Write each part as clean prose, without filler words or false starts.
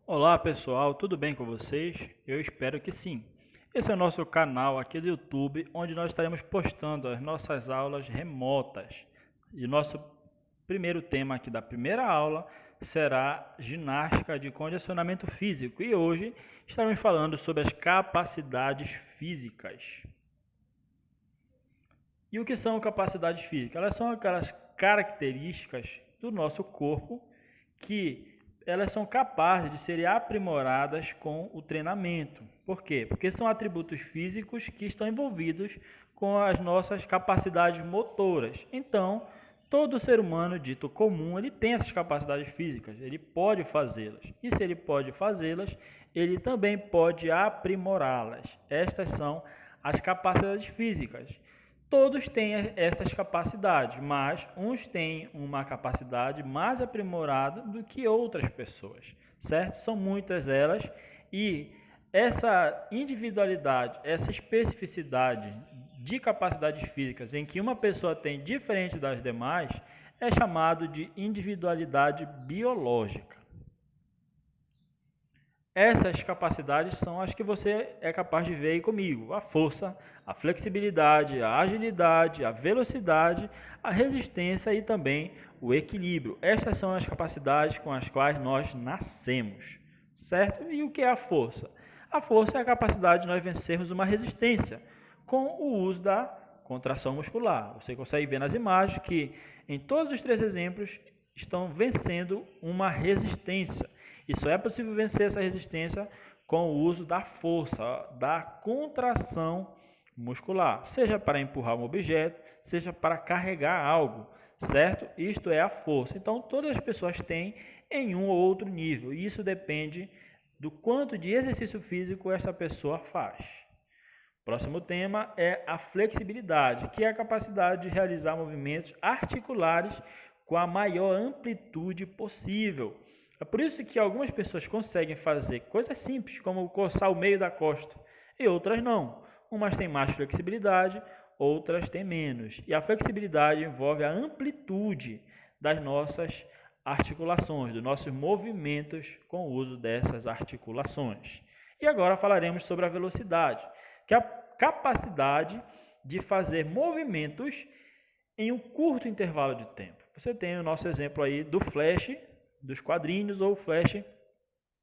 Olá pessoal, tudo bem com vocês? Eu espero que sim. Esse é o nosso canal aqui do YouTube, onde nós estaremos postando as nossas aulas remotas. E nosso primeiro tema aqui da primeira aula será ginástica de condicionamento físico. E hoje estaremos falando sobre as capacidades físicas. E o que são capacidades físicas? Elas são aquelas características do nosso corpo que elas são capazes de serem aprimoradas com o treinamento. Por quê? Porque são atributos físicos que estão envolvidos com as nossas capacidades motoras. Então, todo ser humano dito comum, ele tem essas capacidades físicas, ele pode fazê-las. E se ele pode fazê-las, ele também pode aprimorá-las. Estas são as capacidades físicas. Todos têm estas capacidades, mas uns têm uma capacidade mais aprimorada do que outras pessoas, certo? São muitas elas e essa individualidade, essa especificidade de capacidades físicas em que uma pessoa tem diferente das demais é chamado de individualidade biológica. Essas capacidades são as que você é capaz de ver aí comigo: a força, a flexibilidade, a agilidade, a velocidade, a resistência e também o equilíbrio. Essas são as capacidades com as quais nós nascemos, certo? E o que é a força? A força é a capacidade de nós vencermos uma resistência com o uso da contração muscular. Você consegue ver nas imagens que em todos os três exemplos estão vencendo uma resistência. E só é possível vencer essa resistência com o uso da força, da contração muscular, seja para empurrar um objeto, seja para carregar algo, certo? Isto é a força. Então, todas as pessoas têm em um ou outro nível, e isso depende do quanto de exercício físico essa pessoa faz. Próximo tema é a flexibilidade, que é a capacidade de realizar movimentos articulares com a maior amplitude possível. É por isso que algumas pessoas conseguem fazer coisas simples, como coçar o meio da costa, e outras não. Umas têm mais flexibilidade, outras têm menos. E a flexibilidade envolve a amplitude das nossas articulações, dos nossos movimentos com o uso dessas articulações. E agora falaremos sobre a velocidade, que é a capacidade de fazer movimentos em um curto intervalo de tempo. Você tem o nosso exemplo aí do flash dos quadrinhos ou o flash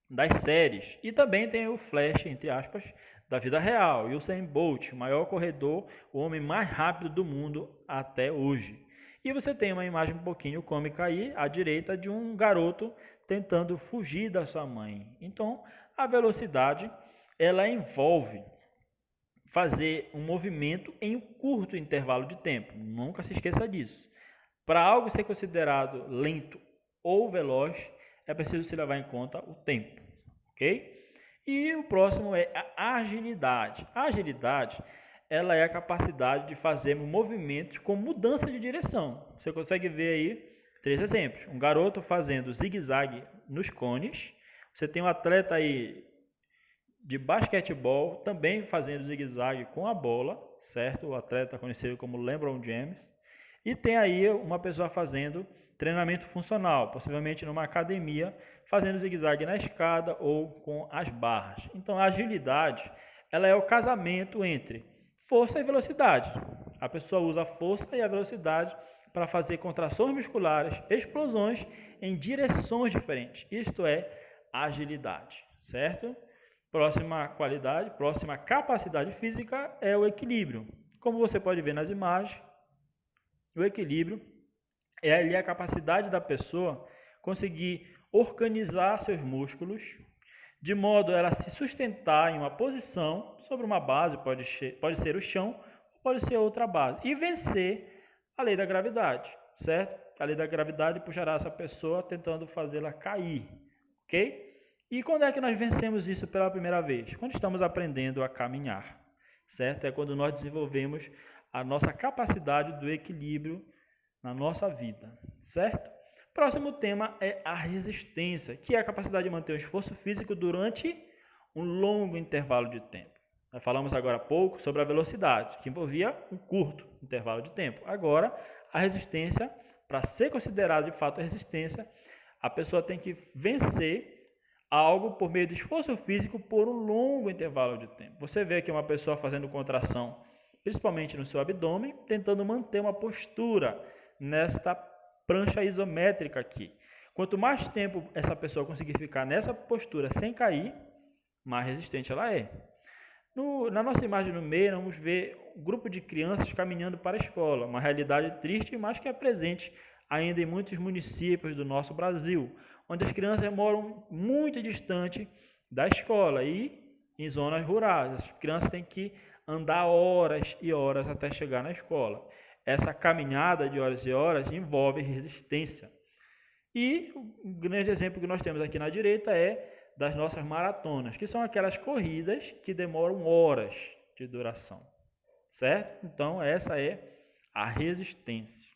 das séries. E também tem o flash, entre aspas, da vida real. E o Usain Bolt, o maior corredor, o homem mais rápido do mundo até hoje. E você tem uma imagem um pouquinho cômica aí, à direita, de um garoto tentando fugir da sua mãe. Então, a velocidade, ela envolve fazer um movimento em um curto intervalo de tempo. Nunca se esqueça disso. Para algo ser considerado lento ou veloz, é preciso se levar em conta o tempo, ok? E o próximo é a agilidade. A agilidade, ela é a capacidade de fazer movimentos com mudança de direção. Você consegue ver aí três exemplos. Um garoto fazendo zigue-zague nos cones. Você tem um atleta aí de basquetebol também fazendo zigue-zague com a bola, certo? O atleta conhecido como LeBron James. E tem aí uma pessoa fazendo treinamento funcional, possivelmente numa academia, fazendo zigue-zague na escada ou com as barras. Então, a agilidade, ela é o casamento entre força e velocidade. A pessoa usa a força e a velocidade para fazer contrações musculares, explosões em direções diferentes. Isto é agilidade, certo? Próxima qualidade, próxima capacidade física é o equilíbrio. Como você pode ver nas imagens, o equilíbrio é ali a capacidade da pessoa conseguir organizar seus músculos de modo a ela se sustentar em uma posição sobre uma base, pode ser o chão, pode ser outra base, e vencer a lei da gravidade, certo? A lei da gravidade puxará essa pessoa tentando fazê-la cair, ok? E quando é que nós vencemos isso pela primeira vez? Quando estamos aprendendo a caminhar, certo? É quando nós desenvolvemos a nossa capacidade do equilíbrio na nossa vida, certo? Próximo tema é a resistência, que é a capacidade de manter o esforço físico durante um longo intervalo de tempo. Nós falamos agora há pouco sobre a velocidade, que envolvia um curto intervalo de tempo. Agora, a resistência, para ser considerada de fato resistência, a pessoa tem que vencer algo por meio de esforço físico por um longo intervalo de tempo. Você vê aqui uma pessoa fazendo contração, principalmente no seu abdômen, tentando manter uma postura nesta prancha isométrica aqui. Quanto mais tempo essa pessoa conseguir ficar nessa postura sem cair, mais resistente ela é. Na nossa imagem no meio, vamos ver um grupo de crianças caminhando para a escola, uma realidade triste, mas que é presente ainda em muitos municípios do nosso Brasil, onde as crianças moram muito distante da escola e em zonas rurais. As crianças têm que andar horas e horas até chegar na escola. Essa caminhada de horas e horas envolve resistência. E um grande exemplo que nós temos aqui na direita é das nossas maratonas, que são aquelas corridas que demoram horas de duração, certo? Então, essa é a resistência.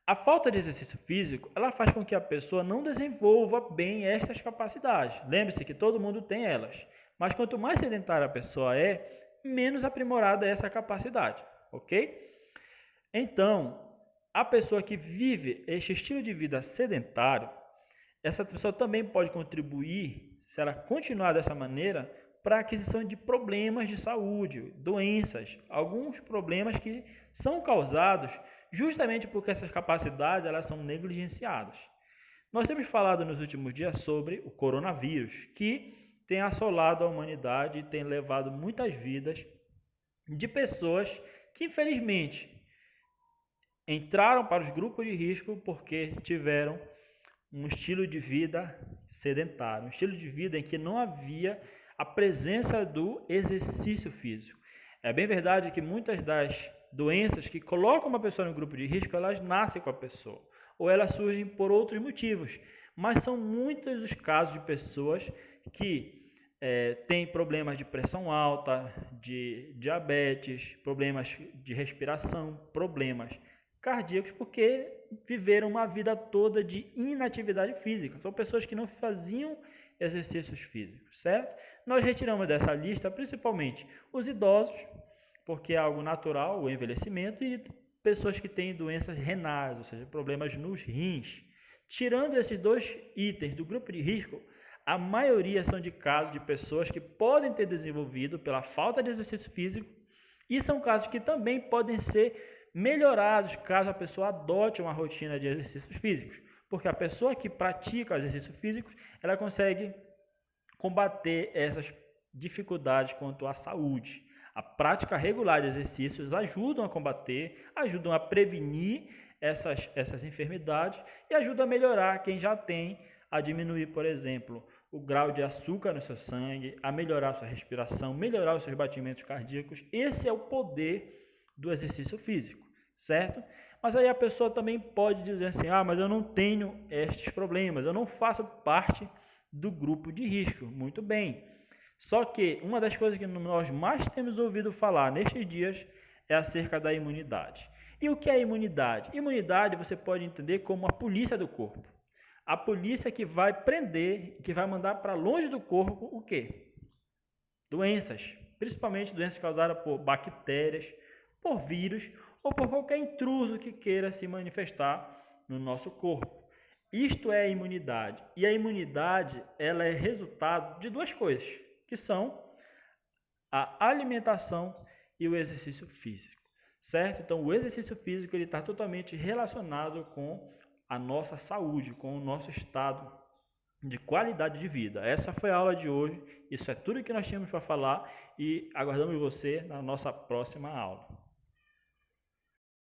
A falta de exercício físico, ela faz com que a pessoa não desenvolva bem estas capacidades. Lembre-se que todo mundo tem elas, mas quanto mais sedentária a pessoa é, menos aprimorada é essa capacidade, ok? Então, a pessoa que vive este estilo de vida sedentário, essa pessoa também pode contribuir, se ela continuar dessa maneira, para a aquisição de problemas de saúde, doenças, alguns problemas que são causados justamente porque essas capacidades elas são negligenciadas. Nós temos falado nos últimos dias sobre o coronavírus, que tem assolado a humanidade e tem levado muitas vidas de pessoas que, infelizmente, entraram para os grupos de risco porque tiveram um estilo de vida sedentário, um estilo de vida em que não havia a presença do exercício físico. É bem verdade que muitas das doenças que colocam uma pessoa no grupo de risco, elas nascem com a pessoa, ou elas surgem por outros motivos, mas são muitos os casos de pessoas que têm problemas de pressão alta, de diabetes, problemas de respiração, problemas cardíacos, porque viveram uma vida toda de inatividade física. São pessoas que não faziam exercícios físicos, certo? Nós retiramos dessa lista principalmente os idosos, porque é algo natural, o envelhecimento, e pessoas que têm doenças renais, ou seja, problemas nos rins. Tirando esses dois itens do grupo de risco, a maioria são de casos de pessoas que podem ter desenvolvido pela falta de exercício físico, e são casos que também podem ser melhorados caso a pessoa adote uma rotina de exercícios físicos, porque a pessoa que pratica exercícios físicos, ela consegue combater essas dificuldades quanto à saúde. A prática regular de exercícios ajudam a combater, ajudam a prevenir essas enfermidades e ajudam a melhorar quem já tem, a diminuir, por exemplo, o grau de açúcar no seu sangue, a melhorar a sua respiração, melhorar os seus batimentos cardíacos. Esse é o poder do exercício físico, certo? Mas aí a pessoa também pode dizer assim, mas eu não tenho estes problemas, eu não faço parte do grupo de risco. Muito bem. Só que uma das coisas que nós mais temos ouvido falar nestes dias é acerca da imunidade. E o que é imunidade? Imunidade você pode entender como a polícia do corpo. A polícia que vai prender, que vai mandar para longe do corpo o quê? Doenças, principalmente doenças causadas por bactérias, por vírus ou por qualquer intruso que queira se manifestar no nosso corpo. Isto é a imunidade. E a imunidade, ela é resultado de duas coisas, que são a alimentação e o exercício físico, certo? Então, o exercício físico ele está totalmente relacionado com a nossa saúde, com o nosso estado de qualidade de vida. Essa foi a aula de hoje. Isso é tudo que nós tínhamos para falar e aguardamos você na nossa próxima aula.